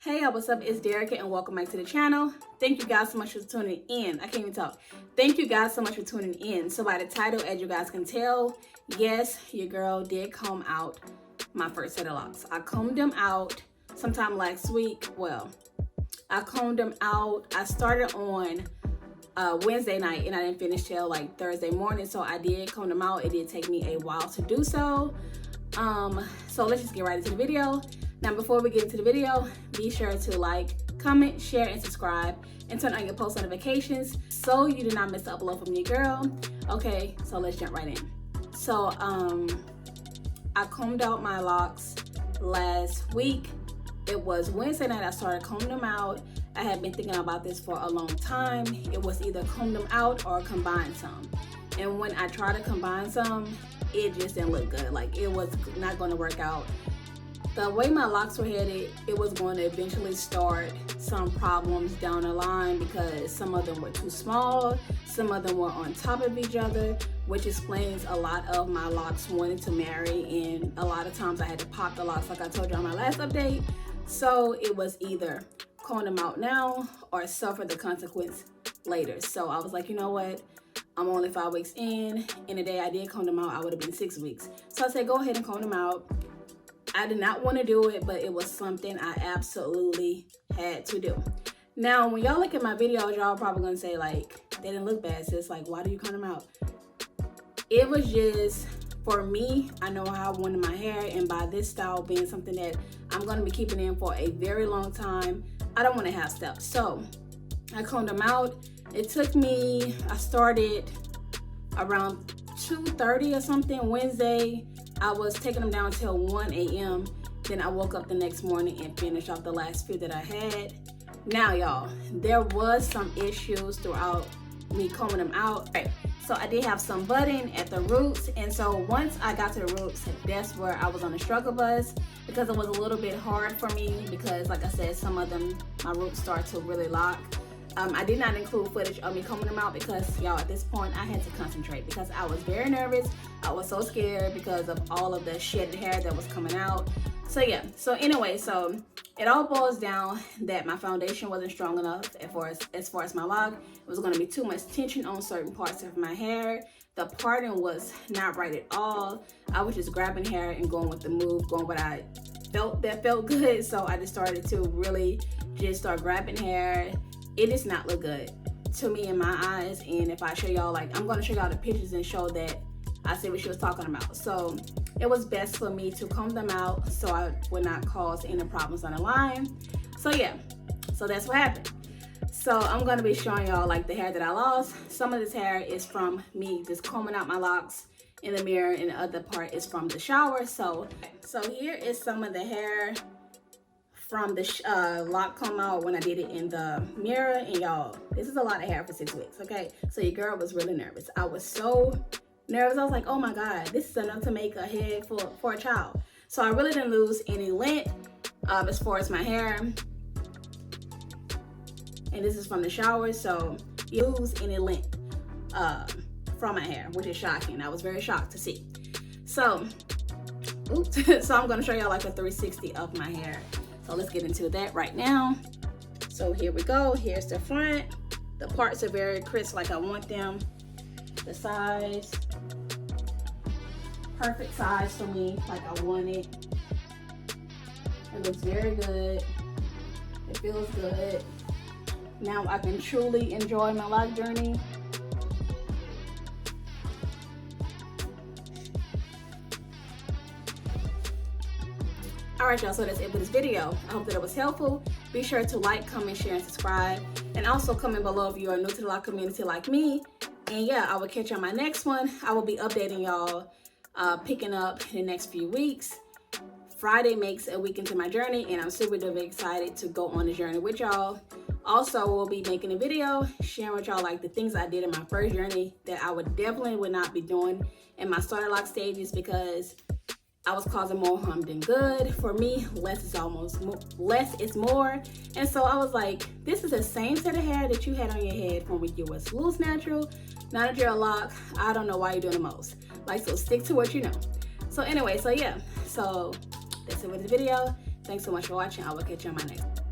Hey y'all, what's up? It's Derica and welcome back to the channel. Thank you guys so much for tuning in. I can't even talk. Thank you guys so much for tuning in. So by the title, as you guys can tell, yes, your girl did comb out my first set of locks. I combed them out sometime last week. Well, I combed them out. I started on Wednesday night and I didn't finish till like Thursday morning. So I did comb them out. It did take me a while to do so. So let's just get right into the video. Now, before we get into the video, be sure to like, comment, share, and subscribe, and turn on your post notifications so you do not miss the upload from your girl. Okay, so let's jump right in. So, I combed out my locks last week. It was Wednesday night I started combing them out. I had been thinking about this for a long time. It was either comb them out or combine some. And when I tried to combine some, it just didn't look good. Like, it was not going to work out. The way my locks were headed, it was going to eventually start some problems down the line because some of them were too small, some of them were on top of each other, which explains a lot of my locks wanting to marry, and a lot of times I had to pop the locks like I told you on my last update. So it was either comb them out now or suffer the consequence later. So I was like, you know what? I'm only 5 weeks in the day I did comb them out, I would have been 6 weeks. So I said, go ahead and comb them out. I did not want to do it, but it was something I absolutely had to do. Now, when y'all look at my videos, y'all probably gonna say like, they didn't look bad, sis. Like, why do you comb them out? It was just, for me, I know how I wanted my hair, and by this style being something that I'm gonna be keeping in for a very long time, I don't want to have steps. So I combed them out. It took me, I started around 2:30 or something Wednesday. I was taking them down till 1 a.m. Then I woke up the next morning and finished off the last few that I had. Now, y'all, there was some issues throughout me combing them out. Right. So I did have some budding at the roots. And so once I got to the roots, that's where I was on the struggle bus because it was a little bit hard for me because, like I said, some of them, my roots start to really lock. I did not include footage of me combing them out because, y'all, at this point I had to concentrate because I was very nervous. I was so scared because of all of the shedded hair that was coming out. So yeah, so anyway, so it all boils down that my foundation wasn't strong enough as far as my lock. It was going to be too much tension on certain parts of my hair. The parting was not right at all. I was just grabbing hair and going with the move, going what I felt that felt good. So I just started to really just start grabbing hair. It does not look good to me in my eyes. And if I show y'all, like, I'm going to show y'all the pictures and show that I see what she was talking about. So it was best for me to comb them out so I would not cause any problems on the line. So yeah, so that's what happened. So I'm going to be showing y'all like the hair that I lost. Some of this hair is from me just combing out my locks in the mirror, and the other part is from the shower. So here is some of the hair from the lock comb out when I did it in the mirror. And y'all, this is a lot of hair for 6 weeks, okay? So your girl was really nervous. I was so nervous. I was like, oh my God, this is enough to make a head for a child. So I really didn't lose any length as far as my hair. And this is from the shower, so you lose any length from my hair, which is shocking. I was very shocked to see. So, oops. So I'm gonna show y'all like a 360 of my hair. So let's get into that right now. So here we go. Here's the front. The parts are very crisp like I want them. The size, perfect size for me, like I want it. It looks very good. It feels good. Now I can truly enjoy my lock journey. Alright y'all, so that's it for this video. I hope that it was helpful. Be sure to like, comment, share, and subscribe. And also comment below if you are new to the lock community like me. And yeah, I will catch you on my next one. I will be updating y'all, picking up in the next few weeks. Friday makes a week into my journey, and I'm super duper excited to go on the journey with y'all. Also, we'll be making a video sharing with y'all like the things I did in my first journey that I would not be doing in my starter lock stages because I was causing more harm than good. For me, less is more. And so I was like, this is the same set of hair that you had on your head from when you was loose natural. Now that you're a lock, I don't know why you're doing the most. Like, so stick to what you know. So anyway, so yeah. So that's it with the video. Thanks so much for watching. I will catch you on my next one.